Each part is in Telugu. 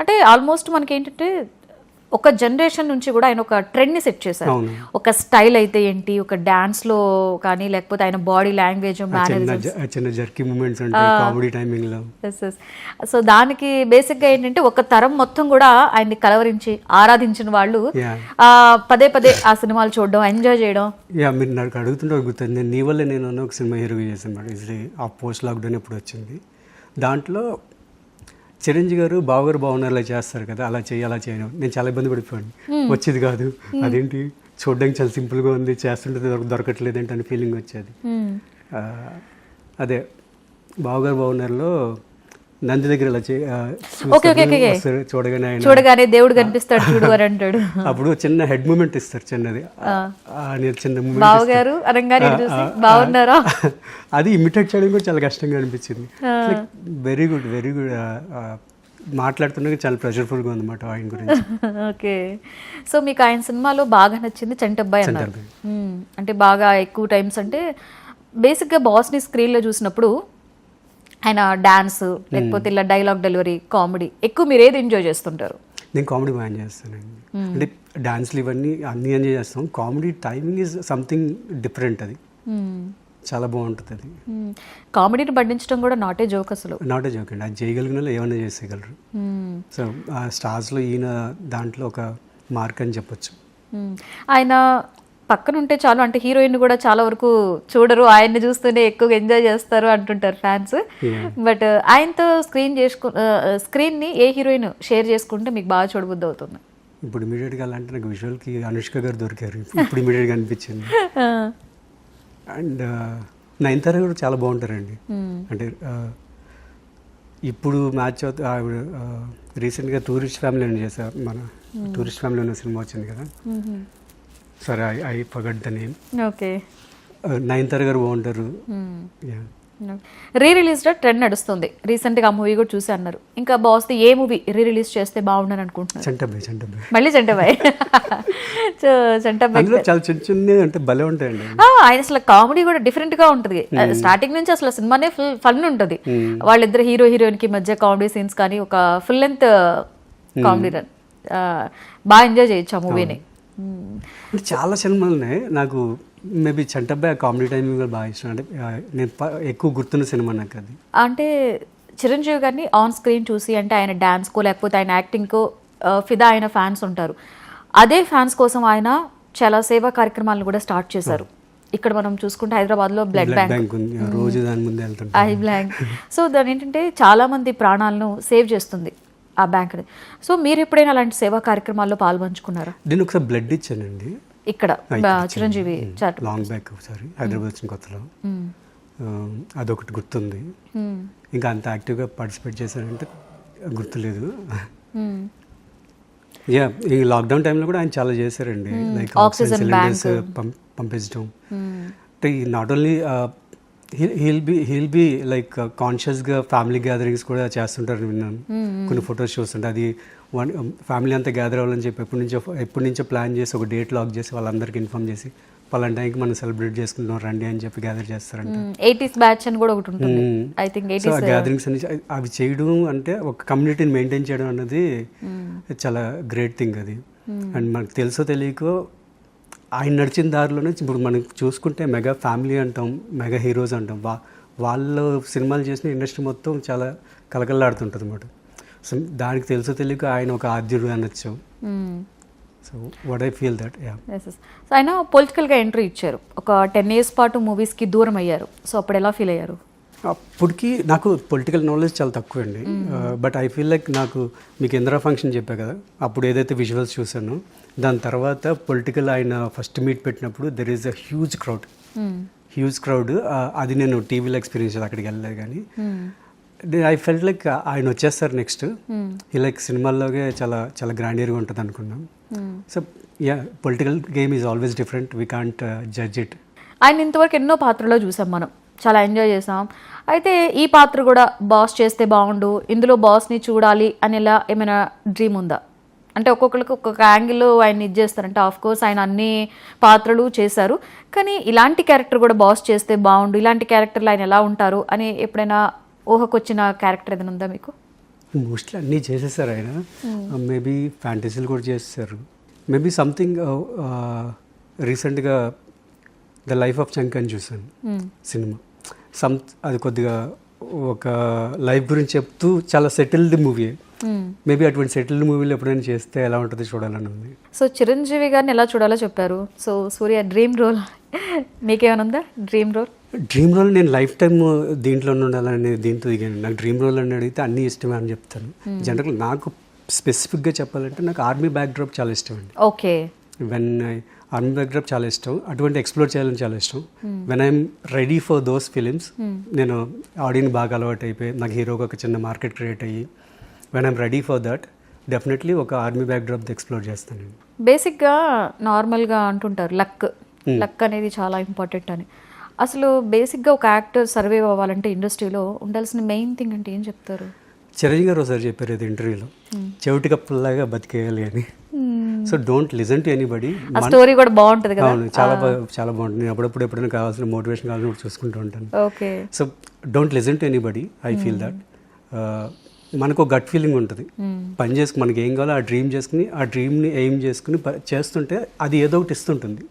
అంటే ఆల్మోస్ట్ మనకి ఏంటంటే ఒక జనరేషన్ నుంచి కూడా ఆయన ఒక ట్రెండ్ ని సెట్ చేశారు. ఒక స్టైల్ అయితే ఏంటి, ఒక డాన్స్ లో కానీ లేకపోతే ఆయన బాడీ లాంగ్వేజ్, చిన్న జర్కీ మూమెంట్స్ ఉంటాయి కామెడీ టైమింగ్ లో. సో దానికి బేసిక్ గా ఏంటంటే ఒక తరం మొత్తం కూడా ఆయన్ని కలవరించి ఆరాధించిన వాళ్ళు పదే పదే ఆ సినిమాలు చూడడం, ఎంజాయ్ చేయడం. మీరు నాకు అడుగుతుంటే గుర్తుంది, నేను నీ వల్ల నేను ఒక సినిమా హీరోగా చేశాను మేడం. ఇది ఆ పోస్ట్ లాక్డౌన్ ఎప్పుడు వచ్చింది. దాంట్లో చిరంజీవి గారు బావగారు బాగున్నారులా చేస్తారు కదా, అలా చేయను నేను చాలా ఇబ్బంది పడిపోయాను. వచ్చేది కాదు, అదేంటి చూడడానికి చాలా సింపుల్గా ఉంది, చేస్తుంటే దొరకట్లేదు ఏంటి అని ఫీలింగ్ వచ్చేది. అదే బావగారు బాగున్నారులో నంది దగ్గర ఇలా చూడగానే దేవుడు కనిపిస్తాడు చూడు అని అంటాడు. అప్పుడు చిన్న హెడ్ మూమెంట్ ఇస్తారు, చిన్నది చిన్న బావగారు అనగానే బాగున్నారా, అది ఇమిటేట్ చేయడం కూడా చాలా కష్టంగా అనిపించింది. వెరీ గుడ్ మాట్లాడుతున్నా చాలా ప్రెషర్ఫుల్గా ఉందన్నమాట ఆయన గురించి. ఓకే, సో మీకు ఆయన సినిమాలో బాగా నచ్చింది చంటబ్బాయి అన్నారు. అంటే బాగా ఎక్కువ టైమ్స్ అంటే బేసిక్గా బాస్ని స్క్రీన్లో చూసినప్పుడు ఆయన డాన్స్ లేకపోతే ఇలా డైలాగ్ డెలివరీ, కామెడీ ఎక్కువ మీరు ఏది ఎంజాయ్ చేస్తుంటారు? నేను కామెడీ బాగా ఎంజాయ్ చేస్తానండి. అంటే డాన్స్లు ఇవన్నీ అన్నీ ఎంజాయ్ చేస్తాం. Comedy timing is something different, అది చాలా బాగుంటుంది. అది కామెడీని పండించడం కూడా నాట్ ఏ జోక్, అసలు నాట్ ఏ జోక్ అండి. అది చేయగలిగిన వాళ్ళు ఏమైనా చేసేయగలరు. సో ఆ స్టార్స్లో ఈయన దాంట్లో ఒక మార్క్ అని చెప్పొచ్చు. ఆయన పక్కన ఉంటే చాలు, అంటే హీరోయిన్ కూడా చాలా వరకు చూడరు, ఆయన్ని చూస్తూనే ఎక్కువగా ఎంజాయ్ చేస్తారు అంటుంటారు ఫ్యాన్స్. బట్ ఆయనతో స్క్రీన్ ని ఏ హీరోయిన్ షేర్ చేసుకుంటే మీకు బాగా చూడబుద్ధి అవుతుంది? ఇప్పుడు ఇమీడియట్గా అంటే నాకు విజువల్కి అనుష్క గారు దొరికారు, ఇప్పుడు ఇమీడియట్గా అనిపించింది. అండ్ నయనతార కూడా చాలా బాగుంటారండి. అంటే ఇప్పుడు మ్యాచ్ అవుతుంది. ఆవిడ రీసెంట్గా టూరిస్ట్ ఫ్యామిలీ అని చేశారు, మన టూరిస్ట్ ఫ్యామిలీ ఉన్న సినిమా వచ్చింది కదా, సరే I forgot the name. Okay, Nayanthara గారు బాగుంటారు. రీ రిలీజ్ ట్రెండ్ నడుస్తుంది, రీసెంట్ గా ఆ మూవీ కూడా చూసి అన్నారు. ఇంకా బాస్ ఏ మూవీ రీ రిలీజ్ చేస్తే బాగుండని అనుకుంటున్నారు? చంటబ్బాయి మళ్ళీ చంటబ్బాయి. చాలా చిన్న చిన్న అంటే భలే ఉంటాయండి. ఆయన అసలు కామెడీ కూడా డిఫరెంట్ గా ఉంటుంది. స్టార్టింగ్ నుంచి అసలు సినిమానే ఫుల్ ఫన్ ఉంటుంది. వాళ్ళిద్దరు హీరో హీరోయిన్ కి మధ్య కామెడీ సీన్స్ కానీ ఒక ఫుల్ లెంత్ కామెడీ రన్, బాగా ఎంజాయ్ చేయొచ్చు ఆ మూవీని. చాలా సినిమాలు ఉన్నాయి నాకు. మేబీ చంటబ్బాయి కామెడీ టైమింగ్ బాగా ఇష్టం. అంటే నేను ఎక్కువ గుర్తున్న సినిమా నాకు అది. అంటే చిరంజీవి గారిని ఆన్ స్క్రీన్ చూసి, అంటే ఆయన డాన్స్కో లేకపోతే ఆయన యాక్టింగ్కో ఫిదా అయిన ఫ్యాన్స్ ఉంటారు. అదే ఫ్యాన్స్ కోసం ఆయన చాలా సేవా కార్యక్రమాలను కూడా స్టార్ట్ చేశారు. ఇక్కడ మనం చూసుకుంటే హైదరాబాద్లో బ్లడ్ బ్యాంక్, రోజు దాని ముందే వెళ్తుంటాం, ఐ బ్యాంక్. సో దాని ఏంటంటే చాలా మంది ప్రాణాలను సేవ్ చేస్తుంది ఆ బ్యాంక్. సో మీరు ఎప్పుడైనా అలాంటి సేవా కార్యక్రమాల్లో పాల్పంచుకున్నారా? నేను ఒకసారి బ్లడ్ ఇచ్చానండి ఇక్కడ చిరంజీవి లాంగ్ బ్యాక్ ఒకసారి హైదరాబాద్ వచ్చిన కొత్తలో. అదొకటి గుర్తుంది. ఇంకా అంత యాక్టివ్గా పార్టిసిపేట్ చేశానంటే గుర్తులేదు. యా, ఈ లాక్డౌన్ టైంలో కూడా ఆయన చాలా చేశారండి. లైక్ ఆక్సిజన్ సిలిండర్స్ పంపించడం. అంటే not only heal be like కాన్షియస్గా ఫ్యామిలీ గ్యాదరింగ్స్ కూడా చేస్తుంటారు విన్నాను. కొన్ని ఫొటోస్ చూస్తుంటే అది ఫ్యామిలీ అంతా గ్యాదర్ అవ్వాలని చెప్పి ఎప్పటి నుంచో ప్లాన్ చేసి ఒక డేట్ లాక్ చేసి వాళ్ళందరికీ ఇన్ఫార్మ్ చేసి పలానా టైంకి మనం సెలబ్రేట్ చేసుకుంటున్నాం రండి అని చెప్పి గ్యాదర్ చేస్తారంట. 80s బ్యాచ్ అని కూడా ఒకటి ఉంటుంది, ఐ థింక్ 80s. గ్యాదరింగ్స్ అని అవి చేయడం అంటే ఒక కమ్యూనిటీని మెయింటైన్ చేయడం అనేది చాలా గ్రేట్ థింగ్ అది. అండ్ మనకు తెలుసో తెలియకో ఆయన నడిచిన దారిలోనే ఇప్పుడు మనం చూసుకుంటే మెగా ఫ్యామిలీ అంటాం, మెగా హీరోస్ అంటాం. వాళ్ళు సినిమాలు చేసిన ఇండస్ట్రీ మొత్తం చాలా కలకల్లాడుతుంటుంది అన్నమాట. సో దానికి తెలుసో తెలియక ఆయన ఒక ఆద్యుడు అనొచ్చు. So what I feel that. So ఆయన పొలిటికల్గా ఎంట్రీ ఇచ్చారు, ఒక 10 years పాటు మూవీస్కి దూరం అయ్యారు. సో అప్పుడు ఎలా ఫీల్ అయ్యారు? అప్పటికి నాకు పొలిటికల్ నాలెడ్జ్ చాలా తక్కువ అండి. బట్ ఐ ఫీల్ లైక్ నాకు మీకు ఇందిరా ఫంక్షన్ చెప్పా కదా, అప్పుడు ఏదైతే విజువల్స్ చూసానో దాని తర్వాత పొలిటికల్ ఆయన ఫస్ట్ మీట్ పెట్టినప్పుడు there is a huge crowd. అది నేను టీవీలో ఎక్స్పీరియన్స్ అక్కడికి వెళ్ళలేదు. కానీ ఐ ఫెల్ట్ లైక్ ఆయన వచ్చేస్తారు నెక్స్ట్ ఈ లైక్ సినిమాల్లోగే చాలా చాలా గ్రాండియర్గా ఉంటుంది అనుకున్నాం. So yeah, political game is always different, we can't judge it. ఆయన ఇంతవరకు ఎన్నో పాత్రలో చూసాం మనం, చాలా ఎంజాయ్ చేసాం. అయితే ఈ పాత్ర కూడా బాస్ చేస్తే బాగుండు, ఇందులో బాస్ని చూడాలి అనేలా ఏమైనా డ్రీమ్ ఉందా? అంటే ఒక్కొక్కరికి ఒక్కొక్క యాంగిల్లో ఆయన ఇది చేస్తారంటే ఆఫ్ కోర్స్ ఆయన అన్ని పాత్రలు చేశారు, కానీ ఇలాంటి క్యారెక్టర్ కూడా బాస్ చేస్తే బాగుండు, ఇలాంటి క్యారెక్టర్లు ఆయన ఎలా ఉంటారు అని ఎప్పుడైనా ఊహకొచ్చిన క్యారెక్టర్ ఏదైనా ఉందా మీకు? మోస్ట్లీ అన్నీ చేసేసారు ఆయన. మేబీ ఫ్యాంటసీలు కూడా చేస్తారు. మేబీ సంథింగ్ రీసెంట్గా ద లైఫ్ ఆఫ్ చంక్ అని చూసాను సినిమా. అది కొద్దిగా ఒక లైఫ్ గురించి చెప్తూ చాలా సెటిల్డ్ మూవీ. మేబీ అటువంటి సెటిల్డ్ మూవీలు ఎప్పుడైనా చేస్తే ఎలా ఉంటుందో చూడాలని ఉంది. సో చిరంజీవి గారిని ఎలా చూడాలో చెప్పారు. సో సూర్య డ్రీమ్ రోల్ మీకేమైనా ఉందా? డ్రీమ్ రోల్ నేను లైఫ్ టైమ్ దీంట్లో ఉండాలని దీంతో దిగాను. నాకు డ్రీమ్ రోల్ అని అడిగితే అన్నీ ఇష్టమే అని చెప్తాను. జనరల్ నాకు స్పెసిఫిక్గా చెప్పాలంటే నాకు ఆర్మీ బ్యాక్డ్రాప్ చాలా ఇష్టం అండి. ఓకే. వెన్ ఆర్మీ బ్యాక్డ్రాప్ చాలా ఇష్టం, అటువంటి ఎక్స్ప్లోర్ చేయాలని చాలా ఇష్టం. When I'm ready for those films, నేను ఆడియన్ బాగా అలవాటు అయిపోయి నాకు హీరోగా ఒక చిన్న మార్కెట్ క్రియేట్ అయ్యి when I'm ready for that definitely ఒక ఆర్మీ బ్యాక్డ్రాప్ ఎక్స్ప్లోర్ చేస్తాను. బేసిక్గా నార్మల్గా అంటుంటారు లక్ అనేది చాలా ఇంపార్టెంట్ అని. అసలు బేసిక్గా ఒక యాక్టర్ సర్వైవ్ అవ్వాలంటే ఇండస్ట్రీలో ఉండాల్సిన మెయిన్ థింగ్ అంటే ఏం చెప్తారు? చిరంజీవి గారు ఒకసారి చెప్పారు ఇది ఇంటర్వ్యూలో, చెవిటి కప్పుల్లాగా బతికేయాలి అని. So don't listen to anybody. Story కూడా బాగుంటుంది కదా. అవును, చాలా బాగుంటుంది. నేను అప్పుడప్పుడు ఎప్పుడైనా కావాల్సిన మోటివేషన్ కావాల్సిన చూసుకుంటూ ఉంటాను. Okay. So don't listen to anybody. I feel that మనకు ఒక గట్ ఫీలింగ్ ఉంటుంది. పని చేసుకుని మనకి ఏం కావాలో ఆ డ్రీమ్ చేసుకుని ఆ డ్రీమ్ని ఎయిమ్ చేసుకుని చేస్తుంటే అది ఏదో ఒకటి ఇస్తుంటుంది.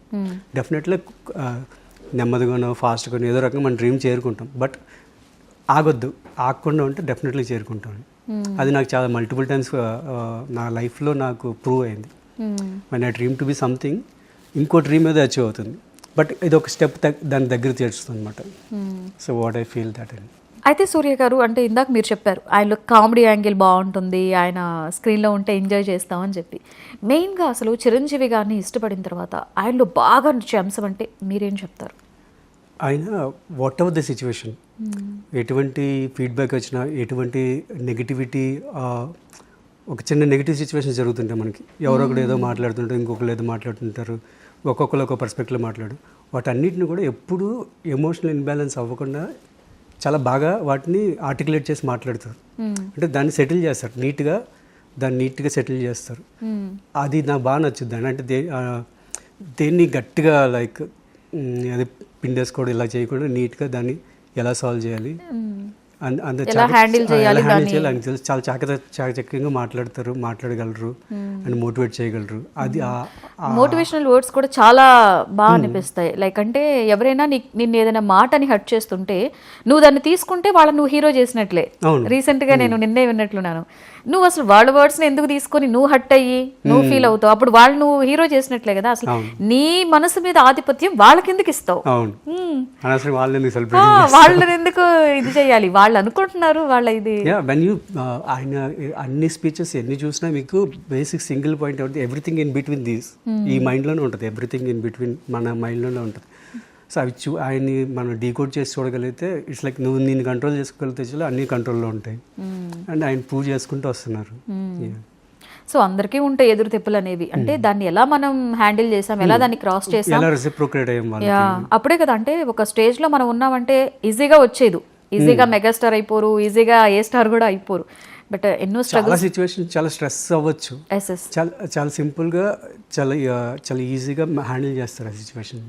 డెఫినెట్లీ నెమ్మదిగానో ఫాస్ట్గానో ఏదో రకంగా మన డ్రీమ్ చేరుకుంటాం. బట్ ఆగకుండా ఉంటే డెఫినెట్లీ చేరుకుంటాం. అది నాకు చాలా మల్టిపుల్ టైమ్స్ నా లైఫ్లో నాకు ప్రూవ్ అయింది. మన డ్రీమ్ టు బి సంథింగ్, ఇంకో డ్రీమ్ ఏదో అచీవ్ అవుతుంది. బట్ ఇది ఒక స్టెప్ దాని దగ్గర చేర్చుతుంది అనమాట. So what I feel that అండి. అయితే సూర్య గారు, అంటే ఇందాక మీరు చెప్పారు ఆయనలో కామెడీ యాంగిల్ బాగుంటుంది, ఆయన స్క్రీన్లో ఉంటే ఎంజాయ్ చేస్తామని చెప్పి. మెయిన్గా అసలు చిరంజీవి గారిని ఇష్టపడిన తర్వాత ఆయనలో బాగా నచ్చే అంశం అంటే మీరేం చెప్తారు? ఆయన వాట్ ఎవర్ ద సిచ్యువేషన్, ఎటువంటి ఫీడ్బ్యాక్ వచ్చినా, ఎటువంటి నెగిటివిటీ, ఒక చిన్న నెగిటివ్ సిచ్యువేషన్ జరుగుతుంటే మనకి ఎవరో ఒకరు ఏదో మాట్లాడుతుంటారు, ఇంకొకరు ఏదో మాట్లాడుతుంటారు, ఒక్కొక్కరు ఒక పర్స్పెక్టివ్లో మాట్లాడు, వాటన్నిటిని కూడా ఎప్పుడూ ఎమోషనల్ ఇన్బ్యాలెన్స్ అవ్వకుండా చాలా బాగా వాటిని ఆర్టికులేట్ చేసి మాట్లాడతారు. అంటే దాన్ని సెటిల్ చేస్తారు నీట్గా సెటిల్ చేస్తారు. అది నాకు బాగా నచ్చుద్ది. అంటే దేన్ని గట్టిగా లైక్ అది పిండేసుకోవడం ఇలా చేయకుండా నీట్గా దాన్ని ఎలా సాల్వ్ చేయాలి, హ్యాండిల్ చేయాలి అని తెలుసు. చాలా చాకచక్యంగా మాట్లాడగలరు అండ్ మోటివేట్ చేయగలరు. అది మోటివేషనల్ వర్డ్స్ కూడా చాలా బాగా అనిపిస్తాయి. లైక్ అంటే ఎవరైనా నిన్ను ఏదైనా మాటని హర్ట్ చేస్తుంటే నువ్వు దాన్ని తీసుకుంటే వాళ్ళని నువ్వు హీరో చేసినట్లే. రీసెంట్గా నేను నిన్నే విన్నట్లున్నాను. నువ్వు అసలు వాళ్ళ వర్డ్స్ని ఎందుకు తీసుకొని నువ్వు హర్ట్ అయ్యి నువ్వు ఫీల్ అవుతావు? అప్పుడు వాళ్ళు నువ్వు హీరో చేసినట్లే కదా. అసలు నీ మనసు మీద ఆధిపత్యం వాళ్ళకి ఎందుకు ఇస్తావు? వాళ్ళని ఎందుకు ఇది చేయాలి? వాళ్ళు అనుకుంటున్నారు వాళ్ళ ఇది. ఆయన అన్ని స్పీచెస్ ఎన్ని చూసినా మీకు బేసిక్ సింగిల్ పాయింట్ అవుతుంది, ఎవ్రీథింగ్ ఇన్ బిట్వీన్ దీస్. ఈ మైండ్లోనే ఉంటుంది, ఎవ్రీథింగ్ ఇన్ బిట్వీన్ మన మైండ్లోనే ఉంటుంది. సో అవి ఆయన్ని మనం డీకోడ్ చేసి చూడగలిగితే ఇట్స్ లైక్ నువ్వు నేను కంట్రోల్ చేసుకోగలిగితే చాలా అన్ని కంట్రోల్లో ఉంటాయి. అండ్ ఆయన ప్రూవ్ చేసుకుంటూ వస్తున్నారు. సో అందరికీ ఉంటాయి ఎదురు తెప్పులు అనేవి. అంటే దాన్ని ఎలా మనం హ్యాండిల్ చేసాం, ఎలా దాన్ని క్రాస్ చేసాం, అప్పుడే కదా. అంటే ఒక స్టేజ్లో మనం ఉన్నామంటే ఈజీగా వచ్చేది, ఈజీగా మెగాస్టార్ అయిపోరు, ఈజీగా ఏ స్టార్ కూడా అయిపోరు. బట్ ఎన్నో చాలా సిచ్యువేషన్ చాలా స్ట్రెస్ అవ్వచ్చు, చాలా సింపుల్గా చాలా ఈజీగా హ్యాండిల్ చేస్తారు ఆ సిచ్యువేషన్.